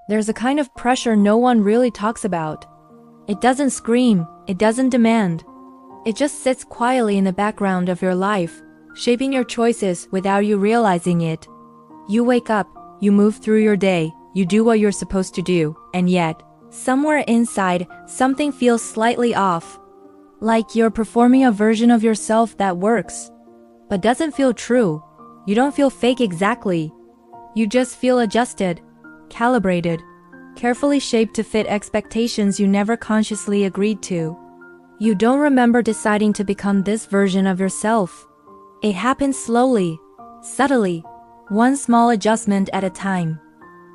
There's a kind of pressure no one really talks about. It doesn't scream, it doesn't demand. It just sits quietly in the background of your life, shaping your choices without you realizing it. You wake up, you move through your day, you do what you're supposed to do, and yet, somewhere inside, something feels slightly off. Like you're performing a version of yourself that works, but doesn't feel true. You don't feel fake exactly. You just feel adjusted, calibrated, carefully shaped to fit expectations you never consciously agreed to. You don't remember deciding to become this version of yourself. It happens slowly, subtly, one small adjustment at a time.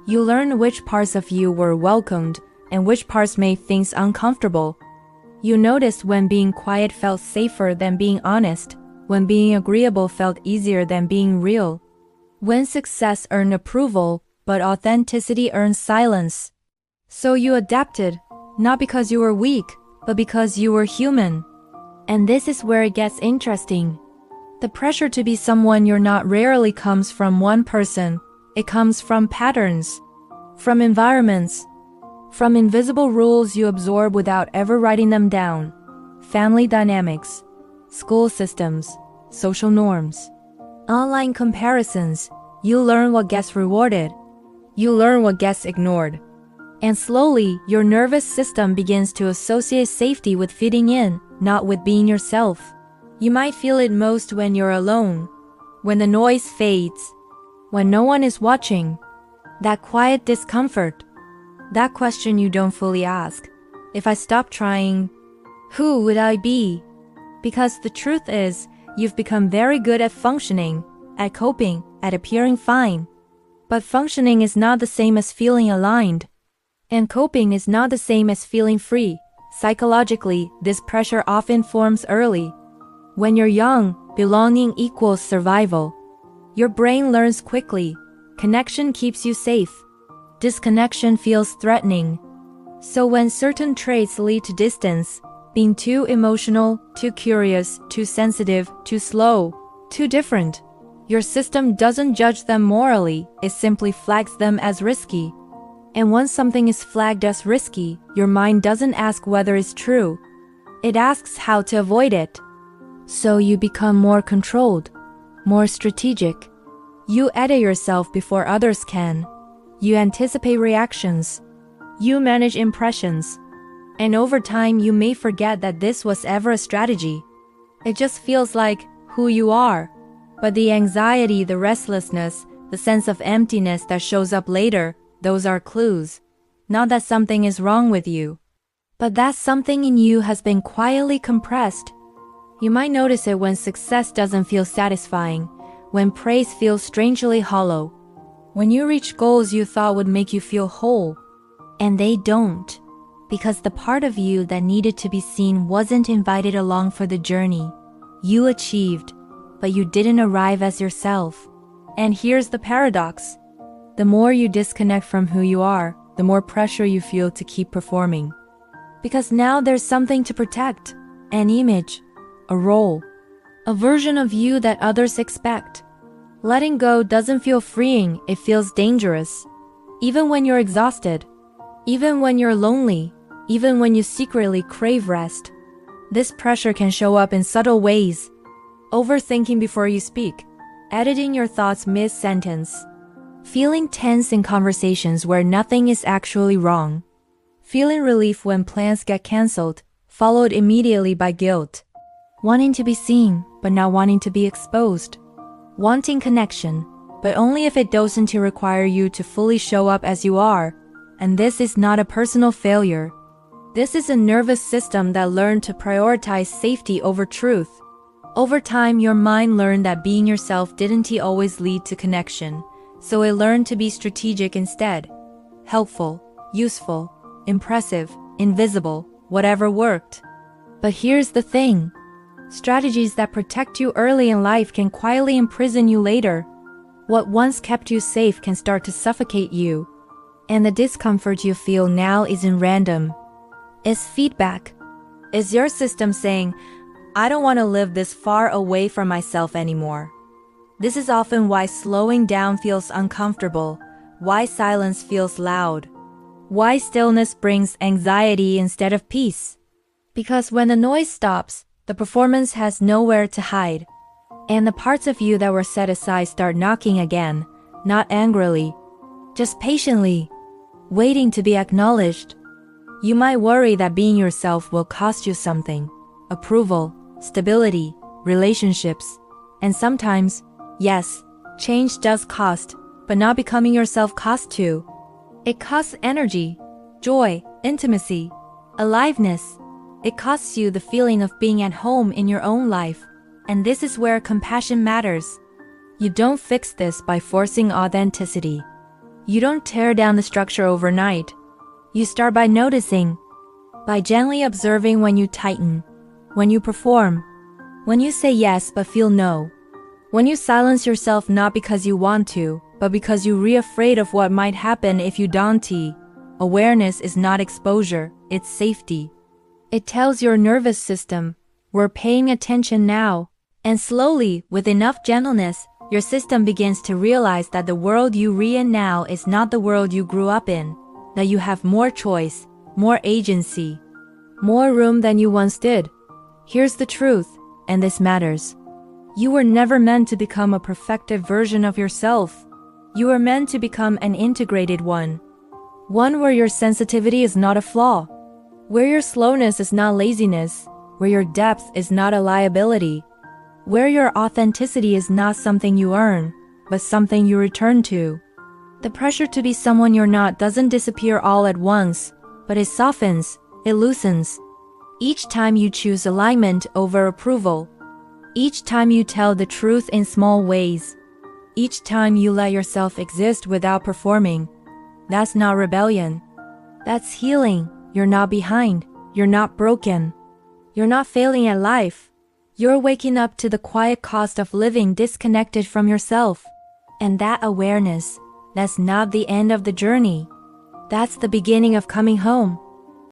You learn which parts of you were welcomed and which parts made things uncomfortable. You noticed when being quiet felt safer than being honest, when being agreeable felt easier than being real, when success earned approval, but authenticity earned silence. So you adapted, not because you were weak, but because you were human. And this is where it gets interesting. The pressure to be someone you're not rarely comes from one person. It comes from patterns, from environments, from invisible rules you absorb without ever writing them down. Family dynamics, school systems, social norms, online comparisons. You learn what gets rewarded. You learn what gets ignored. And slowly, your nervous system begins to associate safety with fitting in, not with being yourself. You might feel it most when you're alone, when the noise fades, when no one is watching. That quiet discomfort, that question you don't fully ask. If I stop trying, who would I be? Because the truth is, you've become very good at functioning, at coping, at appearing fine. But functioning is not the same as feeling aligned. And coping is not the same as feeling free. Psychologically, this pressure often forms early. When you're young, belonging equals survival. Your brain learns quickly. Connection keeps you safe. Disconnection feels threatening. So when certain traits lead to distance, being too emotional, too curious, too sensitive, too slow, too different, your system doesn't judge them morally, it simply flags them as risky. And once something is flagged as risky, your mind doesn't ask whether it's true. It asks how to avoid it. So you become more controlled, more strategic. You edit yourself before others can. You anticipate reactions. You manage impressions. And over time, you may forget that this was ever a strategy. It just feels like who you are. But the anxiety, the restlessness, the sense of emptiness that shows up later, those are clues. Not that something is wrong with you, but that something in you has been quietly compressed. You might notice it when success doesn't feel satisfying, when praise feels strangely hollow, when you reach goals you thought would make you feel whole. And they don't, because the part of you that needed to be seen wasn't invited along for the journey. You achieved, but you didn't arrive as yourself. And here's the paradox. The more you disconnect from who you are, the more pressure you feel to keep performing. Because now there's something to protect, an image, a role, a version of you that others expect. Letting go doesn't feel freeing, it feels dangerous. Even when you're exhausted, even when you're lonely, even when you secretly crave rest. This pressure can show up in subtle ways. Overthinking before you speak, editing your thoughts mid-sentence, feeling tense in conversations where nothing is actually wrong, feeling relief when plans get cancelled, followed immediately by guilt, wanting to be seen but not wanting to be exposed, wanting connection, but only if it doesn't require you to fully show up as you are. And this is not a personal failure. This is a nervous system that learned to prioritize safety over truth. Over time, your mind learned that being yourself didn't always lead to connection, so it learned to be strategic instead. Helpful, useful, impressive, invisible, whatever worked. But here's the thing. Strategies that protect you early in life can quietly imprison you later. What once kept you safe can start to suffocate you. And the discomfort you feel now isn't random. It's feedback. It's your system saying, I don't want to live this far away from myself anymore. This is often why slowing down feels uncomfortable, why silence feels loud, Why stillness brings anxiety instead of peace? Because when the noise stops, the performance has nowhere to hide. And the parts of you that were set aside start knocking again, not angrily, just patiently, waiting to be acknowledged. You might worry that being yourself will cost you something: approval, stability, relationships. And sometimes, yes, change does cost, but not becoming yourself costs too. It costs energy, joy, intimacy, aliveness. It costs you the feeling of being at home in your own life. And this is where compassion matters. You don't fix this by forcing authenticity. You don't tear down the structure overnight. You start by noticing, by gently observing when you tighten, when you perform, when you say yes but feel no, when you silence yourself not because you want to, but because you're afraid of what might happen if you don't. Awareness is not exposure, it's safety. It tells your nervous system, we're paying attention now. And slowly, with enough gentleness, your system begins to realize that the world you re in now is not the world you grew up in, that you have more choice, more agency, more room than you once did. Here's the truth, and this matters. You were never meant to become a perfected version of yourself. You were meant to become an integrated one. One where your sensitivity is not a flaw, where your slowness is not laziness, where your depth is not a liability, where your authenticity is not something you earn, but something you return to. The pressure to be someone you're not doesn't disappear all at once, but it softens, it loosens. Each time you choose alignment over approval, each time you tell the truth in small ways, each time you let yourself exist without performing, that's not rebellion. That's healing. You're not behind. You're not broken. You're not failing at life. You're waking up to the quiet cost of living disconnected from yourself. And that awareness, that's not the end of the journey. That's the beginning of coming home.